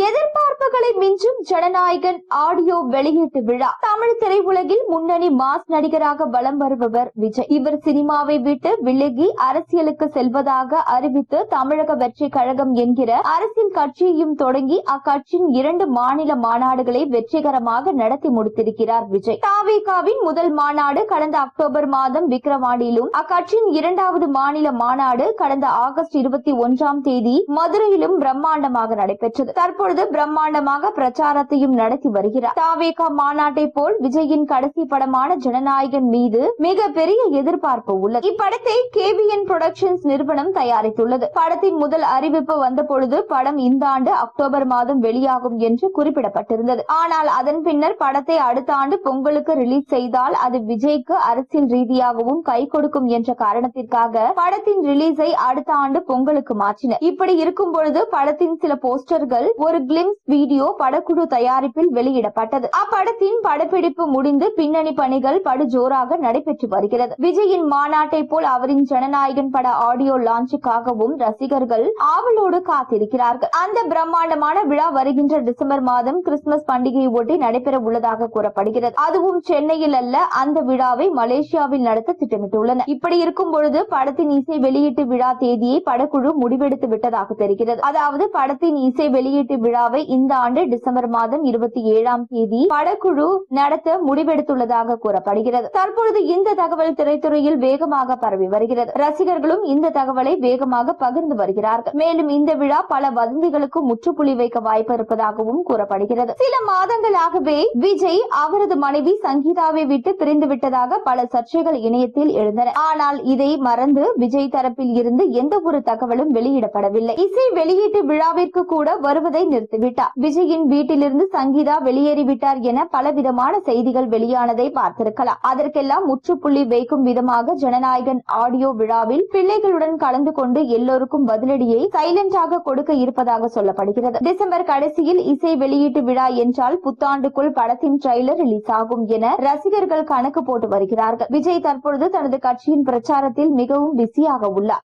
எதிர்பார்ப்புகளை மிஞ்சும் ஜனநாயகன் ஆடியோ வெளியீட்டு விழா. தமிழ் திரையுலகில் முன்னணி மாஸ் நடிகராக வலம் வருபவர் விஜய். இவர் சினிமாவை விட்டு விலகி அரசியலுக்கு செல்வதாக அறிவித்து தமிழக வெற்றி கழகம் என்கிற அரசியல் கட்சியையும் தொடங்கி அக்கட்சியின் 2 மாநில மாநாடுகளை வெற்றிகரமாக நடத்தி முடித்திருக்கிறார் விஜய். தவிகவின் முதல் மாநாடு கடந்த அக்டோபர் மாதம் விக்கிரவாண்டியிலும், அக்கட்சியின் 2வது மாநில மாநாடு கடந்த ஆகஸ்ட் 21ஆம் தேதி மதுரையிலும் பிரம்மாண்டமாக நடைபெற்றது. தற்பொழுது பிரம்மாண்டமாக பிரச்சாரத்தையும் நடத்தி வருகிறார். தவிக மாநாட்டை போல் விஜயின் கடைசி படமான ஜனநாயகன் மீது மிகப்பெரிய எதிர்பார்ப்பு உள்ளது. இப்படத்தை KVN புரொடக்ஷன்ஸ் நிறுவனம் தயாரித்துள்ளது. படத்தின் முதல் அறிவிப்பு வந்தபொழுது படம் இந்த ஆண்டு அக்டோபர் மாதம் வெளியாகும் என்று குறிப்பிடப்பட்டிருந்தது. ஆனால் அதன் பின்னர் படத்தை அடுத்த ஆண்டு பொங்கலுக்கு ரிலீஸ் செய்தால் அது விஜய்க்கு அரசியல் ரீதியாகவும் கை கொடுக்கும் என்ற காரணத்திற்காக படத்தின் ரிலீஸை அடுத்த ஆண்டு பொங்கலுக்கு மாற்றினர். இப்படி இருக்கும் பொழுது படத்தின் சில போஸ்டர்கள், ஒரு கிளிம்ஸ் வீடியோ படக்குழு தயாரிப்பில் வெளியிடப்பட்டது. அப்படத்தின் படப்பிடிப்பு முடிந்து பின்னணி பணிகள் படுஜோராக நடைபெற்று வருகிறது. விஜயின் மாநாட்டை போல் அவரின் ஜனநாயகன் பட ஆடியோ லான்ச்சுக்காகவும் ரசிகர்கள் ஆவலோடு காத்திருக்கிறார்கள். அந்த பிரம்மாண்டமான விழா வருகின்ற டிசம்பர் மாதம் கிறிஸ்துமஸ் பண்டிகையை ஒட்டி நடைபெற உள்ளதாக கூறப்படுகிறது. அதுவும் சென்னையில் அல்ல, அந்த விழாவை மலேசியாவில் நடத்த திட்டமிட்டுள்ளனர். இப்படி இருக்கும் பொழுது படத்தின் இசை வெளியீட்டு விழா தேதியை படக்குழு முடிவெடுத்து விட்டதாக தெரிகிறது. அதாவது படத்தின் இசை வெளியீட்டு விழாவை இந்த ஆண்டு டிசம்பர் மாதம் 27ஆம் தேதி படக்குழு நடத்த முடிவெடுத்துள்ளதாக கூறப்படுகிறது. தற்பொழுது இந்த தகவல் திரைத்துறையில் வேகமாக பரவி வருகிறது. ரசிகர்களும் இந்த தகவலை வேகமாக பகிர்ந்து வருகிறார்கள். மேலும் இந்த விழா பல வதந்திகளுக்கு முற்றுப்புள்ளி வைக்க வாய்ப்பு இருப்பதாகவும் கூறப்படுகிறது. சில மாதங்களாகவே விஜய் அவரது மனைவி சங்கீதாவை விட்டு பிரிந்து விட்டதாக பல சர்ச்சைகள் இணையத்தில் எழுந்தன. ஆனால் இதை மறந்து விஜய் தரப்பில் இருந்து எந்த ஒரு தகவலும் வெளியிடப்படவில்லை. இசை வெளியீட்டு விழாவிற்கு கூட வருவதை நிறுத்திவிட்டார். விஜயின் வீட்டிலிருந்து சங்கீதா வெளியேறிவிட்டார் என பலவிதமான செய்திகள் வெளியானதை பார்த்திருக்கலாம். அதற்கெல்லாம் முற்றுப்புள்ளி வைக்கும் விதமாக ஜனநாயகன் ஆடியோ விழாவில் பிள்ளைகளுடன் கலந்து கொண்டு எல்லோருக்கும் பதிலடியை சைலண்டாக கொடுக்க இருப்பதாக சொல்லப்படுகிறது. டிசம்பர் கடைசியில் இசை வெளியீட்டு விழா என்றால் புத்தாண்டுக்குள் படத்தின் ட்ரெய்லர் ரிலீஸ் ஆகும் என ரசிகர்கள் கணக்கு போட்டு வருகிறார்கள். விஜய் தற்பொழுது தனது கட்சியின் பிரச்சாரத்தில் மிகவும் பிஸியாக உள்ளார்.